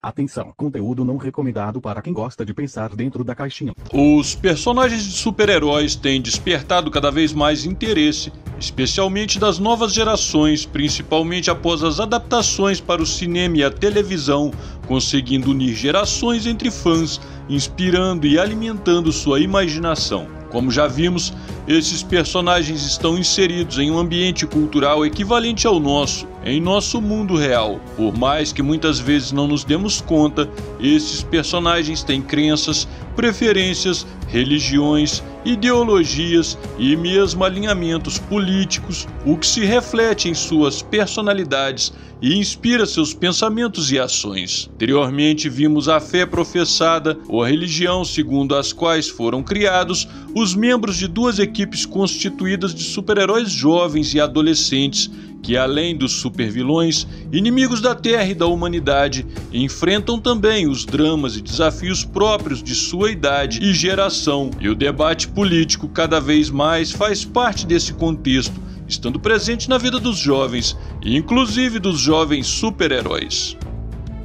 Atenção, conteúdo não recomendado para quem gosta de pensar dentro da caixinha. Os personagens de super-heróis têm despertado cada vez mais interesse, especialmente das novas gerações, principalmente após as adaptações para o cinema e a televisão, conseguindo unir gerações entre fãs, inspirando e alimentando sua imaginação. Como já vimos, esses personagens estão inseridos em um ambiente cultural equivalente ao nosso, em nosso mundo real. Por mais que muitas vezes não nos demos conta, esses personagens têm crenças, preferências, religiões, ideologias e mesmo alinhamentos políticos, o que se reflete em suas personalidades e inspira seus pensamentos e ações. Anteriormente vimos a fé professada ou a religião segundo as quais foram criados os membros de duas equipes constituídas de super-heróis jovens e adolescentes que, além dos supervilões, inimigos da Terra e da humanidade, enfrentam também os dramas e desafios próprios de sua idade e geração. E o debate político cada vez mais faz parte desse contexto, estando presente na vida dos jovens, inclusive dos jovens super-heróis.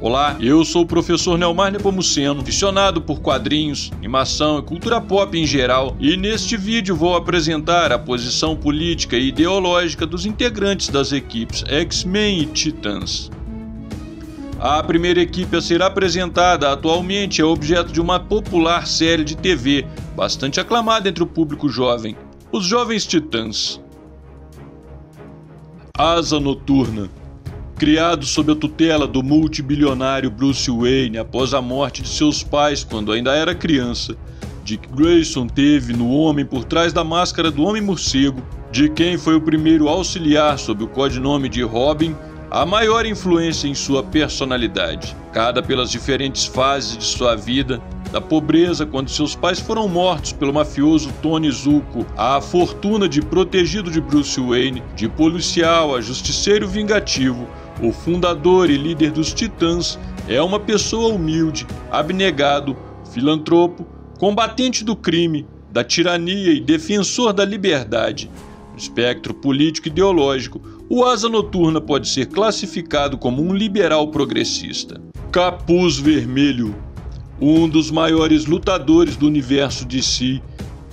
Olá, eu sou o professor Neomar Nepomuceno, aficionado por quadrinhos, animação e cultura pop em geral, e neste vídeo vou apresentar a posição política e ideológica dos integrantes das equipes X-Men e Titãs. A primeira equipe a ser apresentada atualmente é objeto de uma popular série de TV, bastante aclamada entre o público jovem, os Jovens Titãs. Asa Noturna. Criado sob a tutela do multibilionário Bruce Wayne após a morte de seus pais quando ainda era criança, Dick Grayson teve no homem por trás da máscara do Homem-Morcego, de quem foi o primeiro auxiliar sob o codinome de Robin, a maior influência em sua personalidade. Cada pelas diferentes fases de sua vida, da pobreza quando seus pais foram mortos pelo mafioso Tony Zucco, à fortuna de protegido de Bruce Wayne, de policial a justiceiro vingativo, o fundador e líder dos Titãs é uma pessoa humilde, abnegado, filantropo, combatente do crime, da tirania e defensor da liberdade. No espectro político-ideológico, o Asa Noturna pode ser classificado como um liberal progressista. Capuz Vermelho. Um dos maiores lutadores do universo DC,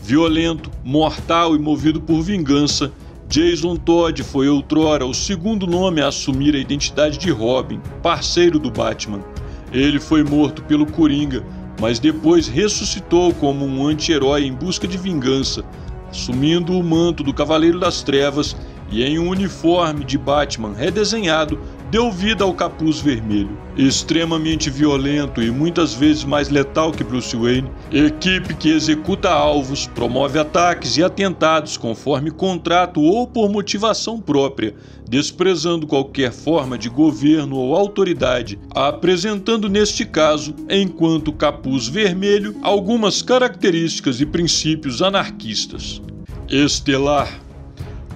violento, mortal e movido por vingança, Jason Todd foi outrora o segundo nome a assumir a identidade de Robin, parceiro do Batman. Ele foi morto pelo Coringa, mas depois ressuscitou como um anti-herói em busca de vingança, assumindo o manto do Cavaleiro das Trevas e em um uniforme de Batman redesenhado, deu vida ao Capuz Vermelho. Extremamente violento e muitas vezes mais letal que Bruce Wayne, equipe que executa alvos, promove ataques e atentados conforme contrato ou por motivação própria, desprezando qualquer forma de governo ou autoridade, apresentando neste caso, enquanto Capuz Vermelho, algumas características e princípios anarquistas. Estelar.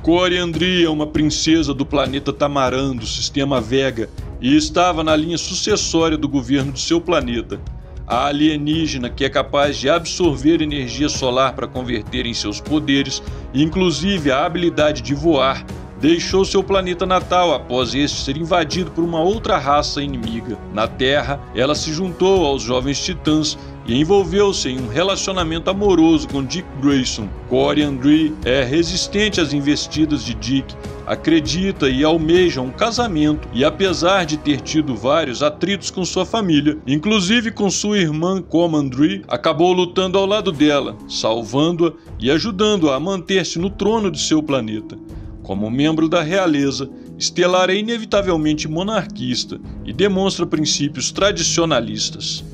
Coriandri é uma princesa do planeta Tamaran do sistema Vega e estava na linha sucessória do governo de seu planeta. A alienígena que é capaz de absorver energia solar para converter em seus poderes, inclusive a habilidade de voar, deixou seu planeta natal após este ser invadido por uma outra raça inimiga. Na Terra, ela se juntou aos Jovens Titãs e envolveu-se em um relacionamento amoroso com Dick Grayson. Coriandri é resistente às investidas de Dick, acredita e almeja um casamento e, apesar de ter tido vários atritos com sua família, inclusive com sua irmã Comandri, acabou lutando ao lado dela, salvando-a e ajudando-a a manter-se no trono de seu planeta. Como membro da realeza, Estelar é inevitavelmente monarquista e demonstra princípios tradicionalistas.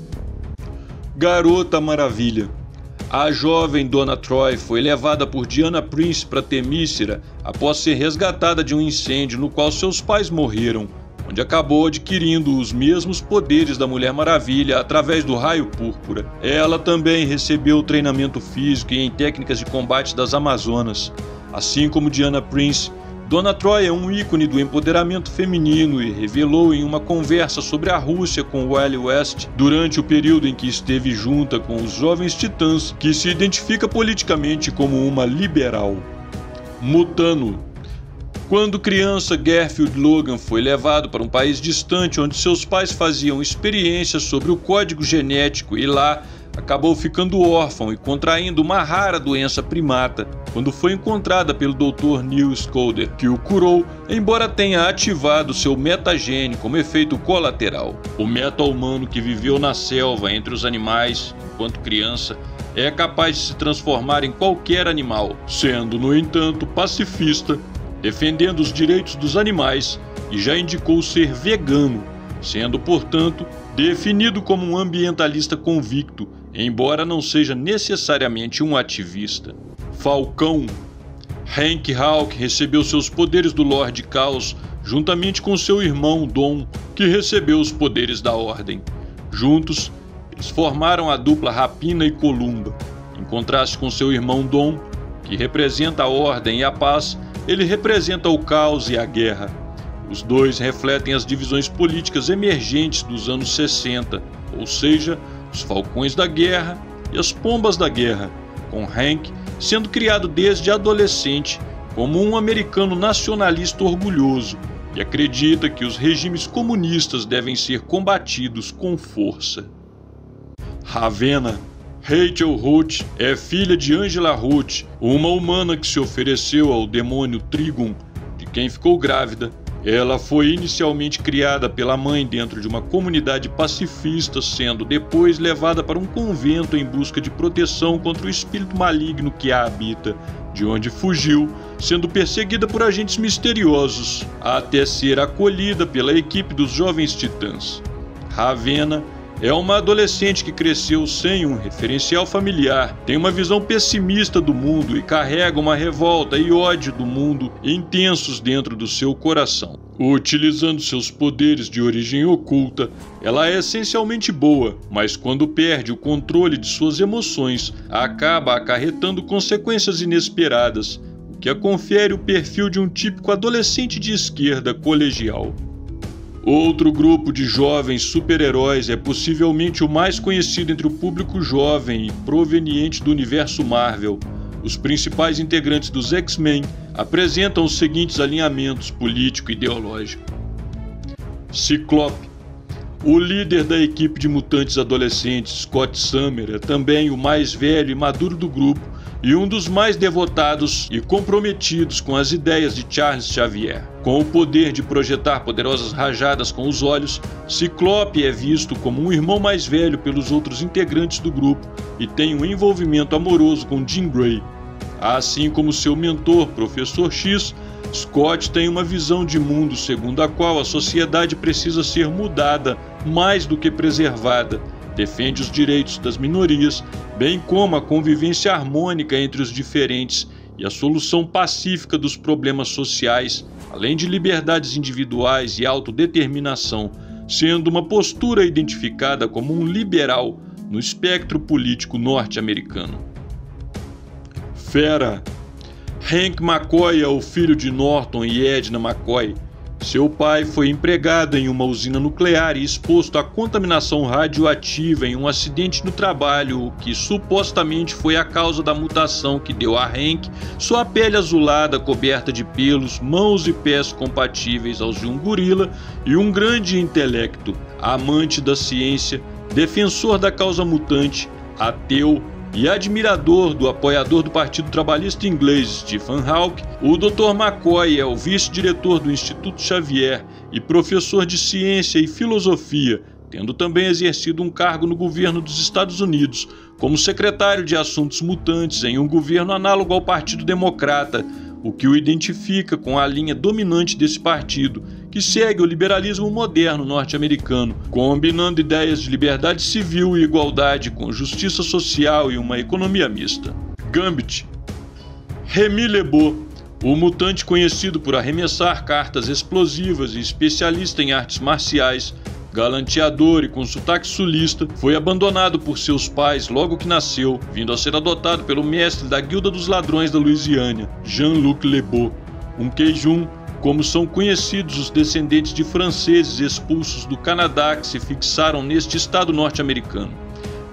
Garota Maravilha. A jovem Donna Troy foi levada por Diana Prince para Temícera após ser resgatada de um incêndio no qual seus pais morreram, onde acabou adquirindo os mesmos poderes da Mulher Maravilha através do Raio Púrpura. Ela também recebeu treinamento físico e em técnicas de combate das Amazonas. Assim como Diana Prince, Donna Troy é um ícone do empoderamento feminino e revelou em uma conversa sobre a Rússia com Wally West, durante o período em que esteve junta com os Jovens Titãs, que se identifica politicamente como uma liberal. Mutano. Quando criança, Garfield Logan foi levado para um país distante onde seus pais faziam experiências sobre o código genético e lá acabou ficando órfão e contraindo uma rara doença primata quando foi encontrada pelo Dr. Neil Scouder, que o curou, embora tenha ativado seu metagene como efeito colateral. O meta-humano que viveu na selva entre os animais enquanto criança é capaz de se transformar em qualquer animal, sendo, no entanto, pacifista, defendendo os direitos dos animais e já indicou ser vegano, sendo, portanto, definido como um ambientalista convicto, embora não seja necessariamente um ativista. Falcão. Hank Hawk recebeu seus poderes do Lorde Caos juntamente com seu irmão Dom, que recebeu os poderes da Ordem. Juntos, eles formaram a dupla Rapina e Columba. Em contraste com seu irmão Dom, que representa a Ordem e a Paz, ele representa o caos e a guerra. Os dois refletem as divisões políticas emergentes dos anos 60, ou seja, os Falcões da Guerra e as Pombas da Guerra, com Hank sendo criado desde adolescente como um americano nacionalista orgulhoso e acredita que os regimes comunistas devem ser combatidos com força. Ravenna. Rachel Root é filha de Angela Root, uma humana que se ofereceu ao demônio Trigon, de quem ficou grávida. Ela foi inicialmente criada pela mãe dentro de uma comunidade pacifista, sendo depois levada para um convento em busca de proteção contra o espírito maligno que a habita, de onde fugiu, sendo perseguida por agentes misteriosos, até ser acolhida pela equipe dos Jovens Titãs. Ravenna é uma adolescente que cresceu sem um referencial familiar, tem uma visão pessimista do mundo e carrega uma revolta e ódio do mundo intensos dentro do seu coração. Utilizando seus poderes de origem oculta, ela é essencialmente boa, mas quando perde o controle de suas emoções, acaba acarretando consequências inesperadas, o que a confere o perfil de um típico adolescente de esquerda colegial. Outro grupo de jovens super-heróis é possivelmente o mais conhecido entre o público jovem e proveniente do universo Marvel. Os principais integrantes dos X-Men apresentam os seguintes alinhamentos político-ideológico. Ciclope. O líder da equipe de mutantes adolescentes, Scott Summer, é também o mais velho e maduro do grupo e um dos mais devotados e comprometidos com as ideias de Charles Xavier. Com o poder de projetar poderosas rajadas com os olhos, Ciclope é visto como um irmão mais velho pelos outros integrantes do grupo e tem um envolvimento amoroso com Jean Grey. Assim como seu mentor, Professor X, Scott tem uma visão de mundo segundo a qual a sociedade precisa ser mudada mais do que preservada, defende os direitos das minorias, bem como a convivência harmônica entre os diferentes e a solução pacífica dos problemas sociais, além de liberdades individuais e autodeterminação, sendo uma postura identificada como um liberal no espectro político norte-americano. Fera. Hank McCoy é o filho de Norton e Edna McCoy. Seu pai foi empregado em uma usina nuclear e exposto à contaminação radioativa em um acidente no trabalho, o que supostamente foi a causa da mutação que deu a Hank sua pele azulada coberta de pelos, mãos e pés compatíveis aos de um gorila e um grande intelecto, amante da ciência, defensor da causa mutante, ateu e admirador do apoiador do Partido Trabalhista inglês Stephen Hawking. O Dr. McCoy é o vice-diretor do Instituto Xavier e professor de ciência e filosofia, tendo também exercido um cargo no governo dos Estados Unidos como secretário de Assuntos Mutantes em um governo análogo ao Partido Democrata, o que o identifica com a linha dominante desse partido, que segue o liberalismo moderno norte-americano, combinando ideias de liberdade civil e igualdade com justiça social e uma economia mista. Gambit. Remy LeBeau, o mutante conhecido por arremessar cartas explosivas e especialista em artes marciais, galanteador e com sotaque sulista, foi abandonado por seus pais logo que nasceu, vindo a ser adotado pelo mestre da Guilda dos Ladrões da Louisiana, Jean-Luc LeBeau, um queijum, como são conhecidos os descendentes de franceses expulsos do Canadá que se fixaram neste estado norte-americano.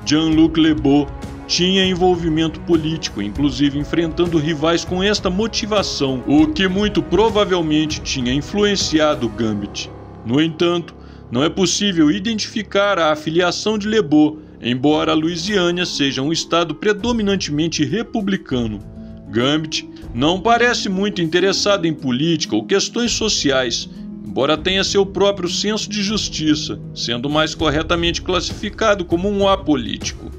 Jean-Luc LeBeau tinha envolvimento político, inclusive enfrentando rivais com esta motivação, o que muito provavelmente tinha influenciado Gambit. No entanto, não é possível identificar a afiliação de LeBeau, embora a Louisiana seja um estado predominantemente republicano. Gambit não parece muito interessado em política ou questões sociais, embora tenha seu próprio senso de justiça, sendo mais corretamente classificado como um apolítico.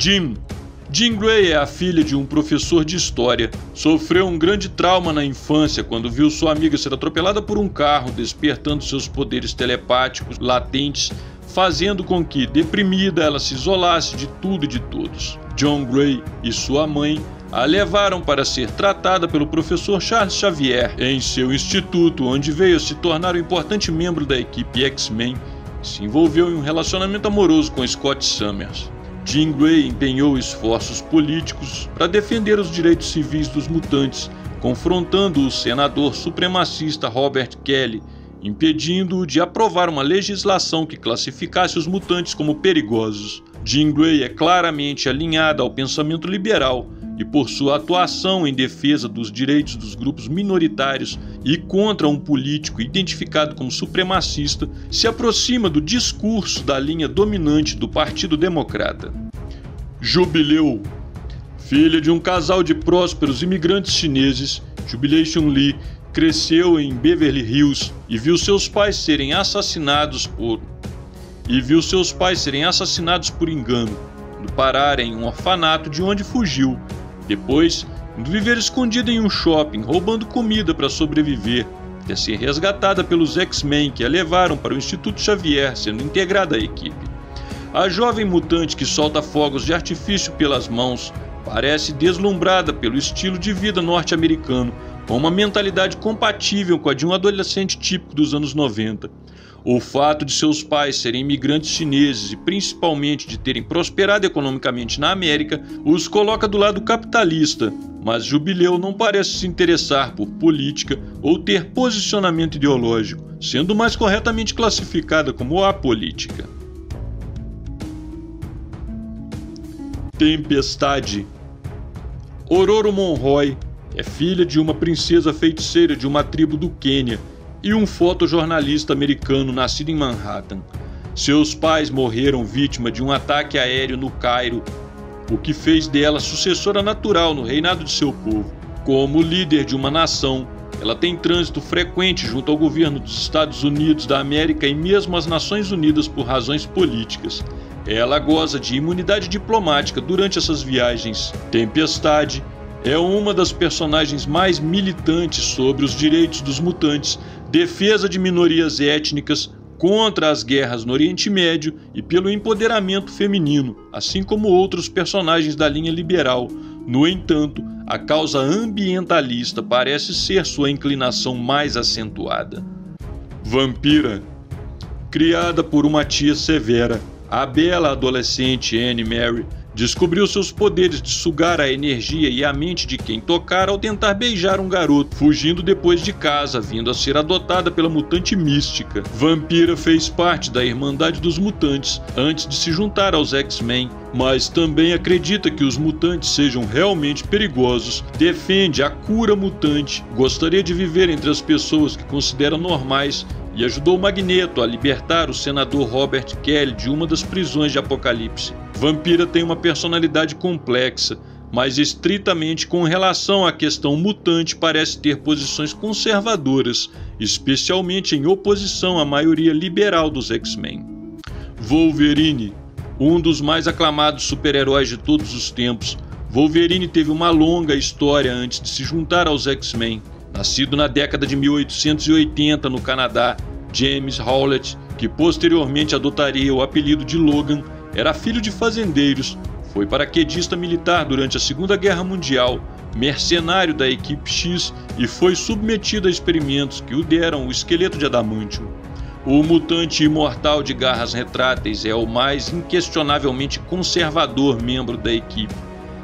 Jean Grey é a filha de um professor de história. Sofreu um grande trauma na infância quando viu sua amiga ser atropelada por um carro, despertando seus poderes telepáticos latentes, fazendo com que, deprimida, ela se isolasse de tudo e de todos. John Grey e sua mãe a levaram para ser tratada pelo professor Charles Xavier em seu instituto, onde veio a se tornar um importante membro da equipe X-Men e se envolveu em um relacionamento amoroso com Scott Summers. Jean Grey empenhou esforços políticos para defender os direitos civis dos mutantes, confrontando o senador supremacista Robert Kelly, impedindo-o de aprovar uma legislação que classificasse os mutantes como perigosos. Jean Grey é claramente alinhada ao pensamento liberal e, por sua atuação em defesa dos direitos dos grupos minoritários e contra um político identificado como supremacista, se aproxima do discurso da linha dominante do Partido Democrata. Jubileu. Filha de um casal de prósperos imigrantes chineses, Jubilation Lee cresceu em Beverly Hills e viu seus pais serem assassinados por engano, indo parar em um orfanato de onde fugiu. Depois, indo viver escondida em um shopping, roubando comida para sobreviver, até ser resgatada pelos X-Men que a levaram para o Instituto Xavier, sendo integrada à equipe. A jovem mutante que solta fogos de artifício pelas mãos parece deslumbrada pelo estilo de vida norte-americano, com uma mentalidade compatível com a de um adolescente típico dos anos 90. O fato de seus pais serem imigrantes chineses e principalmente de terem prosperado economicamente na América os coloca do lado capitalista, mas Jubileu não parece se interessar por política ou ter posicionamento ideológico, sendo mais corretamente classificada como apolítica. Tempestade. Ororo Monroy é filha de uma princesa feiticeira de uma tribo do Quênia e um fotojornalista americano nascido em Manhattan. Seus pais morreram vítima de um ataque aéreo no Cairo, o que fez dela sucessora natural no reinado de seu povo. Como líder de uma nação, ela tem trânsito frequente junto ao governo dos Estados Unidos da América e mesmo às Nações Unidas por razões políticas. Ela goza de imunidade diplomática durante essas viagens. Tempestade é uma das personagens mais militantes sobre os direitos dos mutantes, defesa de minorias étnicas, contra as guerras no Oriente Médio e pelo empoderamento feminino, assim como outros personagens da linha liberal. No entanto, a causa ambientalista parece ser sua inclinação mais acentuada. Vampira. Criada por uma tia severa, a bela adolescente Anne Mary descobriu seus poderes de sugar a energia e a mente de quem tocar ao tentar beijar um garoto, fugindo depois de casa, vindo a ser adotada pela mutante mística. Vampira fez parte da Irmandade dos Mutantes antes de se juntar aos X-Men, mas também acredita que os mutantes sejam realmente perigosos, defende a cura mutante, gostaria de viver entre as pessoas que considera normais e ajudou Magneto a libertar o senador Robert Kelly de uma das prisões de Apocalipse. Vampira tem uma personalidade complexa, mas estritamente com relação à questão mutante parece ter posições conservadoras, especialmente em oposição à maioria liberal dos X-Men. Wolverine. Um dos mais aclamados super-heróis de todos os tempos, Wolverine teve uma longa história antes de se juntar aos X-Men. Nascido na década de 1880 no Canadá, James Howlett, que posteriormente adotaria o apelido de Logan, era filho de fazendeiros, foi paraquedista militar durante a Segunda Guerra Mundial, mercenário da Equipe X e foi submetido a experimentos que o deram o esqueleto de adamantium. O mutante imortal de garras retráteis é o mais inquestionavelmente conservador membro da equipe.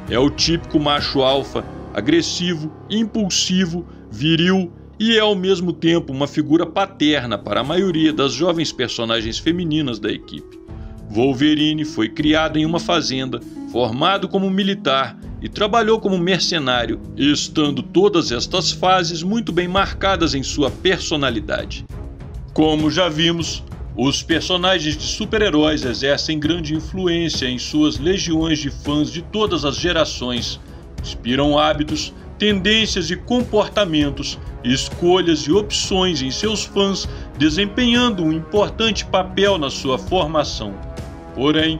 É o típico macho alfa, agressivo, impulsivo, viril e é ao mesmo tempo uma figura paterna para a maioria das jovens personagens femininas da equipe. Wolverine foi criado em uma fazenda, formado como militar e trabalhou como mercenário, estando todas estas fases muito bem marcadas em sua personalidade. Como já vimos, os personagens de super-heróis exercem grande influência em suas legiões de fãs de todas as gerações, inspiram hábitos, tendências e comportamentos, escolhas e opções em seus fãs, desempenhando um importante papel na sua formação. Porém,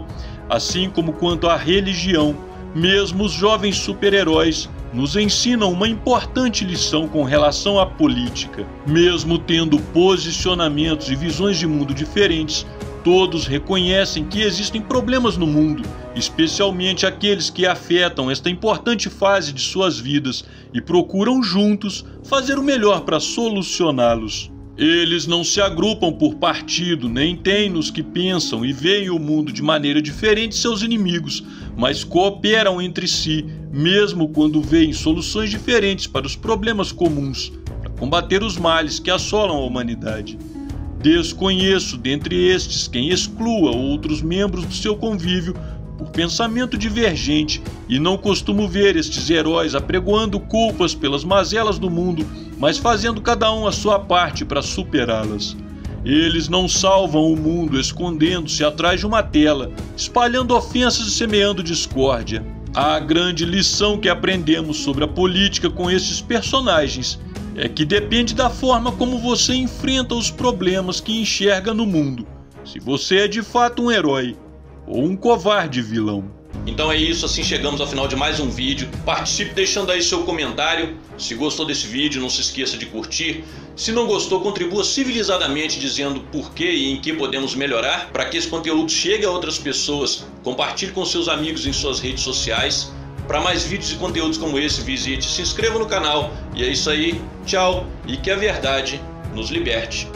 assim como quanto à religião, mesmo os jovens super-heróis nos ensinam uma importante lição com relação à política. Mesmo tendo posicionamentos e visões de mundo diferentes, todos reconhecem que existem problemas no mundo, especialmente aqueles que afetam esta importante fase de suas vidas, e procuram juntos fazer o melhor para solucioná-los. Eles não se agrupam por partido, nem têm nos que pensam e veem o mundo de maneira diferente de seus inimigos, mas cooperam entre si, mesmo quando veem soluções diferentes para os problemas comuns, para combater os males que assolam a humanidade. Desconheço dentre estes quem exclua outros membros do seu convívio por pensamento divergente, e não costumo ver estes heróis apregoando culpas pelas mazelas do mundo, mas fazendo cada um a sua parte para superá-las. Eles não salvam o mundo escondendo-se atrás de uma tela, espalhando ofensas e semeando discórdia. A grande lição que aprendemos sobre a política com estes personagens é que depende da forma como você enfrenta os problemas que enxerga no mundo, se você é de fato um herói ou um covarde vilão. Então é isso, assim chegamos ao final de mais um vídeo. Participe deixando aí seu comentário. Se gostou desse vídeo, não se esqueça de curtir. Se não gostou, contribua civilizadamente dizendo por que e em que podemos melhorar, para que esse conteúdo chegue a outras pessoas. Compartilhe com seus amigos em suas redes sociais. Para mais vídeos e conteúdos como esse, visite e se inscreva no canal. E é isso aí, tchau, e que a verdade nos liberte.